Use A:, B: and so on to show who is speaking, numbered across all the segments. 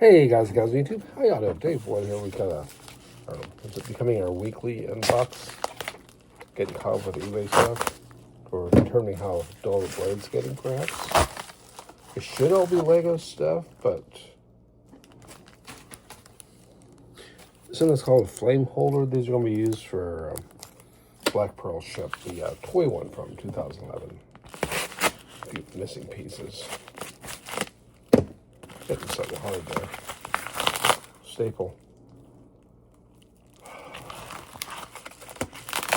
A: Hey guys and gals on YouTube, how y'all doing? Dave Boyd here. We've got is it becoming our weekly unbox? Getting caught up with eBay stuff, or determining how dull the blade's getting, perhaps. It should all be Lego stuff, but something that's called a flame holder. These are going to be used for Black Pearl ship, the toy one from 2011. A few missing pieces. Getting something hard there. Staple.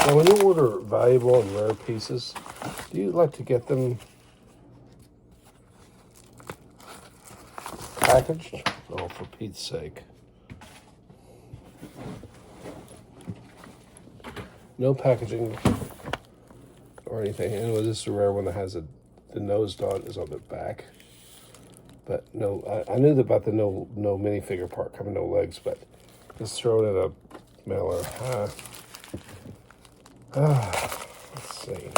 A: Now, when you order valuable and rare pieces, do you like to get them packaged? Oh, for Pete's sake. No packaging or anything. Anyway, this is a rare one that has the nose dot is on the back. But no, I knew about the no minifigure part, coming no legs, but just throw it in a mailer. Let's see.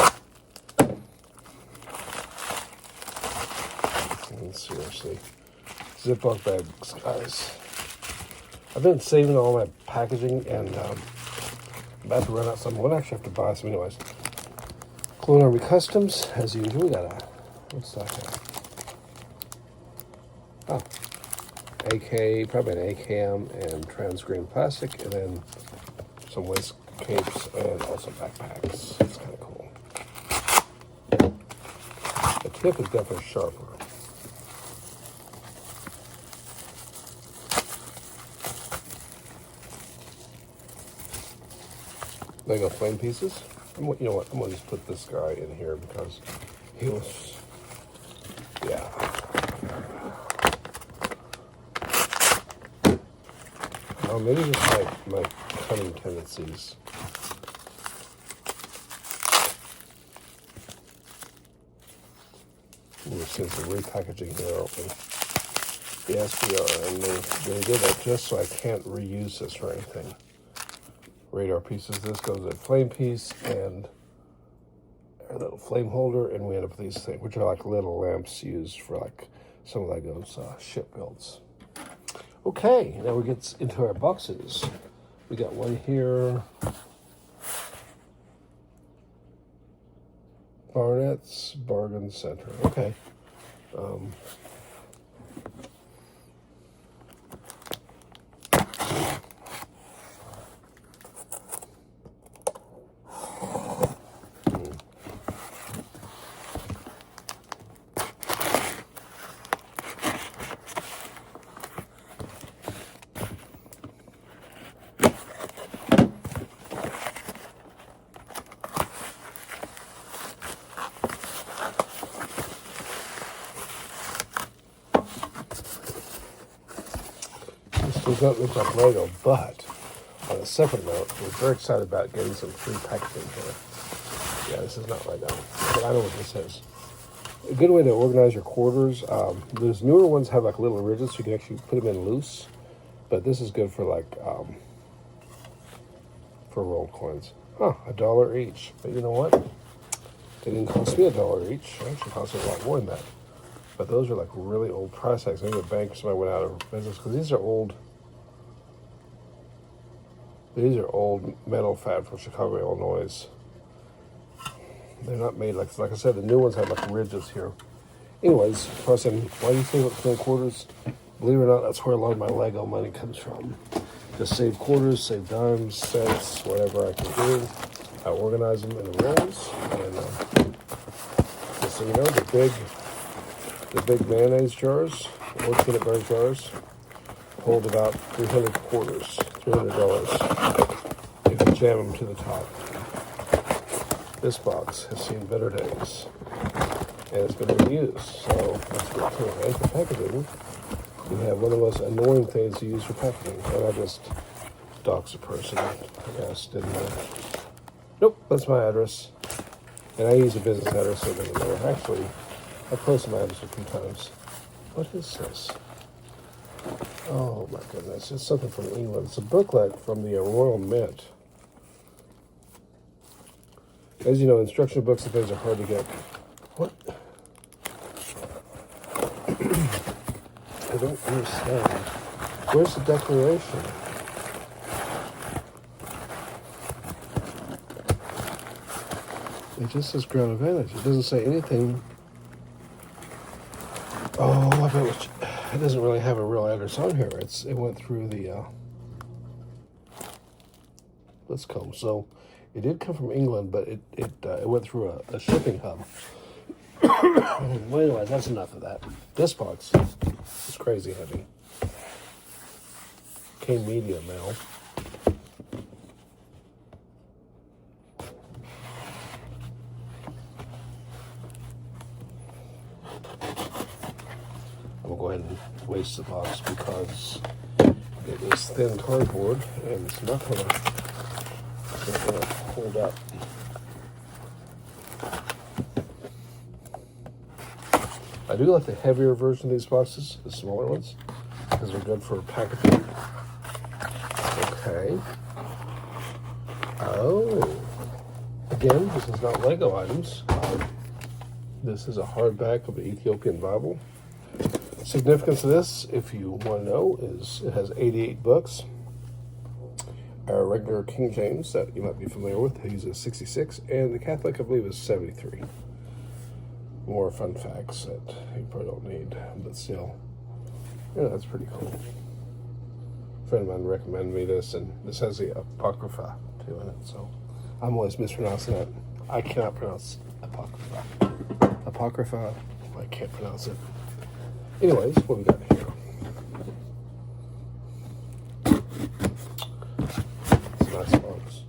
A: Seriously. Ziploc bags, guys. I've been saving all my packaging, and I'm about to run out some. I'm going to actually have to buy some anyways. Clone Army Customs, as usual. We got what's that? Oh, probably an AKM and trans green plastic, and then some waist capes and also backpacks. It's kind of cool. The tip is definitely sharper. Lego flame pieces. You know what? I'm going to just put this guy in here because he was, yeah. Oh, maybe just my cunning tendencies. We've seen some repackaging here open. Yes, we are, and they did that just so I can't reuse this for anything. Radar pieces. This goes in flame piece and a little flame holder, and we end up with these things, which are like little lamps used for like some of Lego's ship builds. Okay, now we get into our boxes. We got one here. Barnett's Bargain Center. Okay. This does not look like Lego, but on a separate note, we're very excited about getting some free packaging here. Yeah, this is not Lego, but I know what this is. A good way to organize your quarters. Those newer ones have like little ridges, so you can actually put them in loose. But this is good for like for rolled coins. Huh, $1 each. But you know what? They didn't cost me $1 each. It actually cost me a lot more than that. But those are like really old price tags. Maybe the bank somebody went out of business because these are old. These are old metal fab from Chicago, Illinois. They're not made like I said. The new ones have like ridges here. Anyways, person, why do you save up for quarters? Believe it or not, that's where a lot of my Lego money comes from. Just save quarters, save dimes, cents, whatever I can do. I organize them in the rolls, and just so you know, the big mayonnaise jars or peanut butter jars hold about 300 quarters, $300 if you jam them to the top. This box has seen better days, and it's been reused, so that's good too. And for packaging, we have one of the most annoying things to use for packaging, and I just doxed a person, I guess, didn't I? Nope, that's my address, and I use a business address, so it doesn't matter. Actually, I posted my address a few times. What is this? Oh my goodness, it's something from England. It's a booklet from the Royal Mint. As you know, instruction books and things are hard to get. What? I don't understand. Where's the declaration? It just says ground advantage. It doesn't say anything. Oh, I bet it doesn't really have a real address on here. It went through the let's come. So it did come from England, but it went through a shipping hub. Well, anyway, that's enough of that. This box is crazy heavy. Came medium now. I'm going to go ahead and waste the box because it is thin cardboard and it's not going to hold up. I do like the heavier version of these boxes, the smaller ones, because they're good for packaging. Okay. Oh. Again, this is not Lego items. This is a hardback of the Ethiopian Bible. Significance of this, if you want to know, is it has 88 books. Our regular King James, that you might be familiar with, he's a 66, and the Catholic, I believe, is 73. More fun facts that you probably don't need, but still, yeah, that's pretty cool. A friend of mine recommended me this, and this has the Apocrypha too in it, so I'm always mispronouncing it. I cannot pronounce Apocrypha. Apocrypha, I can't pronounce it. Anyways, what we got here? It's a nice box.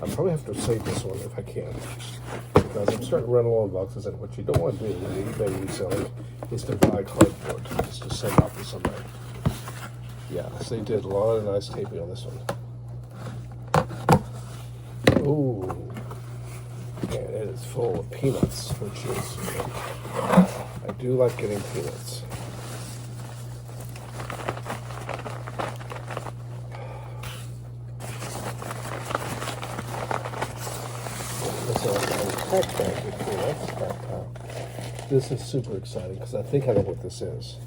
A: I probably have to save this one if I can, because I'm starting to run low on boxes, and what you don't want to do when you eBay reselling is to buy cardboard just to send off to somebody. Yeah, so they did a lot of nice taping on this one. Ooh, and it is full of peanuts, which is, I do like getting peanuts. This is super exciting because I think I know what this is.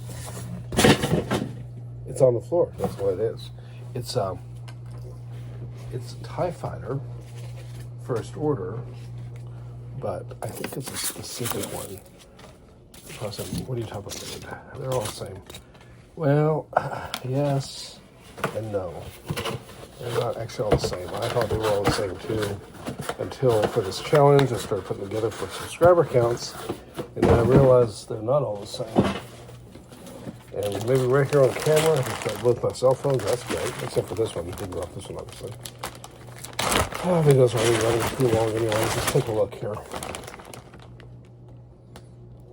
A: It's on the floor. That's what it is. It's a TIE Fighter first order, but I think it's a specific one. What are you talking about? They're all the same. Well, yes and no. They're not actually all the same. I thought they were all the same too, until for this challenge I started putting together for subscriber counts, and then I realized they're not all the same. And maybe right here on camera, I can start both my cell phones. That's great, except for this one. You can go off this one, obviously. Oh, videos are already running too long anyway. Just take a look here.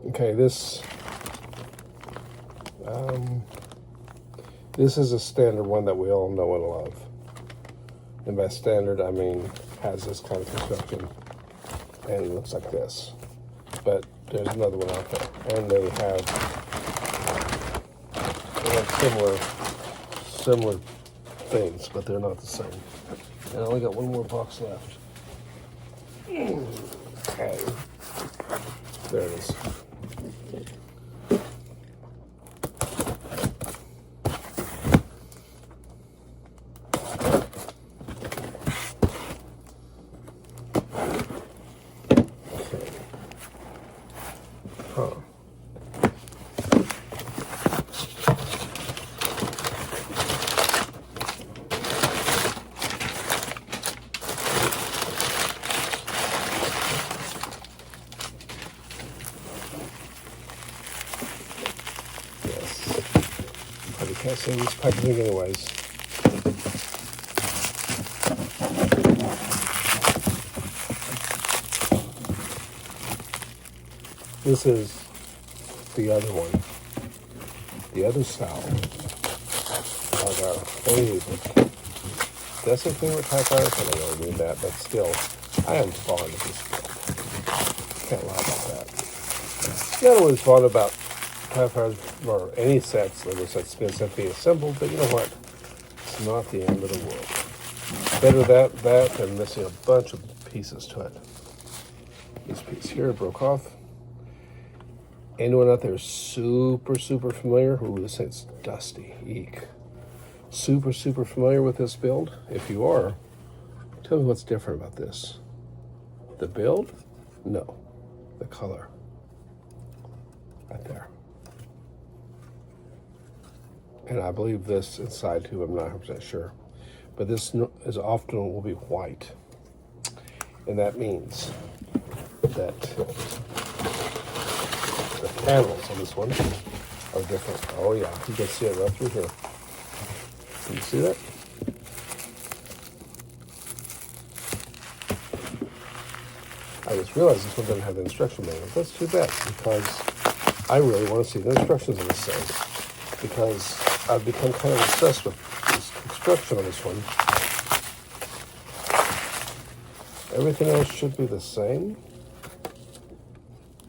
A: Okay, this is a standard one that we all know and love. And by standard, I mean has this kind of construction, and it looks like this. But there's another one out there, and they have similar things, but they're not the same. And I only got one more box left. Okay, there it is. Can't see this packaging anyways. This is the other one. The other style. Of our favorite. That's a favorite type of, I don't really mean that, but still, I am fond of this stuff. Can't lie about that. Not always fond about TIE or any sets, Lego sets being sent to be assembled, but you know what? It's not the end of the world. Better that than missing a bunch of pieces to it. This piece here broke off. Anyone out there super familiar? Ooh, this thing's dusty. Eek. super familiar with this build? If you are, tell me what's different about this. The build? No. The color. Right there. And I believe this inside too, I'm not 100% sure. But this is often will be white. And that means that the panels on this one are different. Oh yeah, you can see it right through here. Can you see that? I just realized this one doesn't have the instruction manual. That's too bad, because I really want to see the instructions on this thing, because I've become kind of obsessed with this construction on this one. Everything else should be the same.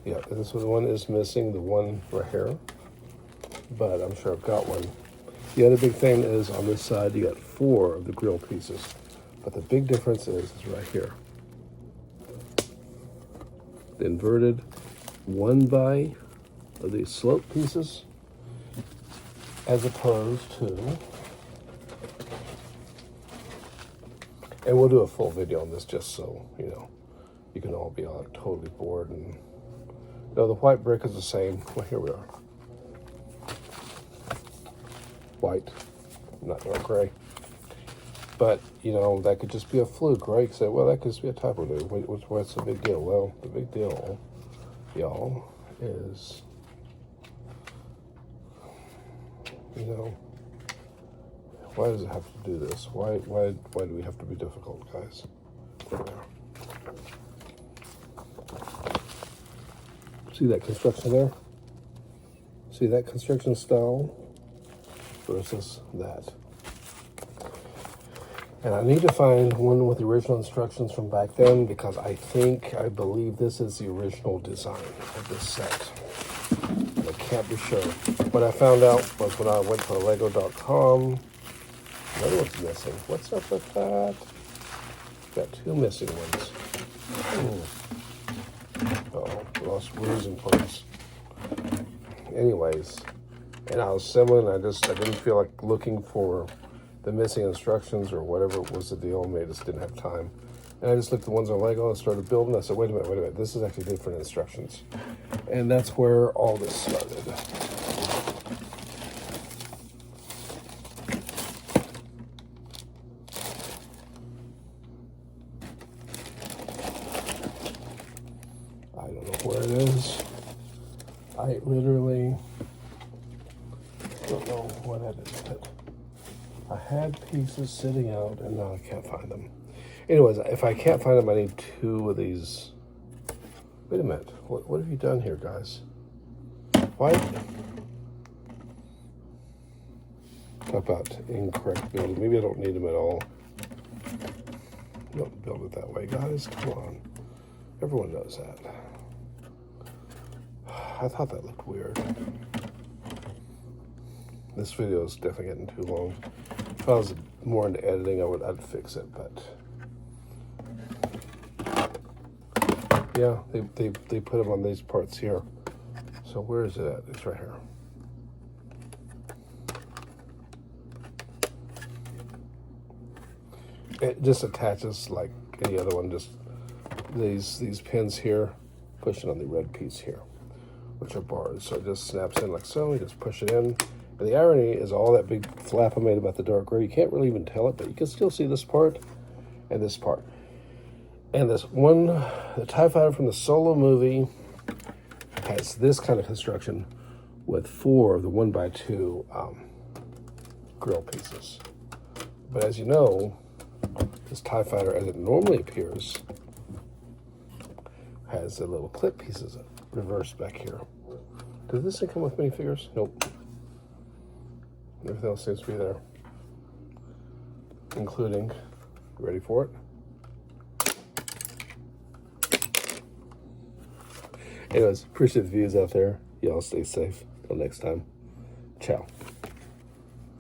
A: Yeah, this one is missing, the one right here, but I'm sure I've got one. The other big thing is on this side, you got 4 of the grill pieces, but the big difference is right here. The inverted 1x of these slope pieces, as opposed to, and we'll do a full video on this just so, you know, you can all be like totally bored. And no, the white brick is the same. Well, here we are. White, not dark gray. But, you know, that could just be a fluke, right? You could say, well, that could just be a typo. What's the big deal? Well, the big deal, y'all, is, you know, why does it have to do this? Why do we have to be difficult, guys? There we are. See that construction there? See that construction style versus that. And I need to find one with the original instructions from back then, because I believe this is the original design of this set. I can't be sure. What I found out was when I went to Lego.com, another one's missing. What's up with that? Got 2 missing ones. Oh, lost losing place. Anyways, and I was similar, and I didn't feel like looking for the missing instructions or whatever it was the deal. Maybe I just didn't have time. And I just looked at the ones on Lego and started building. I said, wait a minute, this is actually different instructions. And that's where all this started. I don't know where it is. I literally don't know what it is. But I had pieces sitting out, and now I can't find them. Anyways, if I can't find them, I need 2 of these. Wait a minute. What have you done here, guys? Why? How about incorrect building? Maybe I don't need them at all. Don't build it that way, guys. Come on. Everyone knows that. I thought that looked weird. This video is definitely getting too long. If I was more into editing, I'd fix it, but yeah, they put them on these parts here. So where is it at? It's right here. It just attaches like any other one. Just these pins here, push it on the red piece here, which are bars. So it just snaps in like so. You just push it in. And the irony is all that big flap I made about the dark gray, you can't really even tell it, but you can still see this part and this part. And this one, the TIE Fighter from the Solo movie has this kind of construction with 4 of the 1x2 grill pieces. But as you know, this TIE Fighter, as it normally appears, has the little clip pieces reversed back here. Does this thing come with minifigures? Nope. Everything else seems to be there, including, ready for it? Anyways, appreciate the views out there. Y'all stay safe. Till next time. Ciao.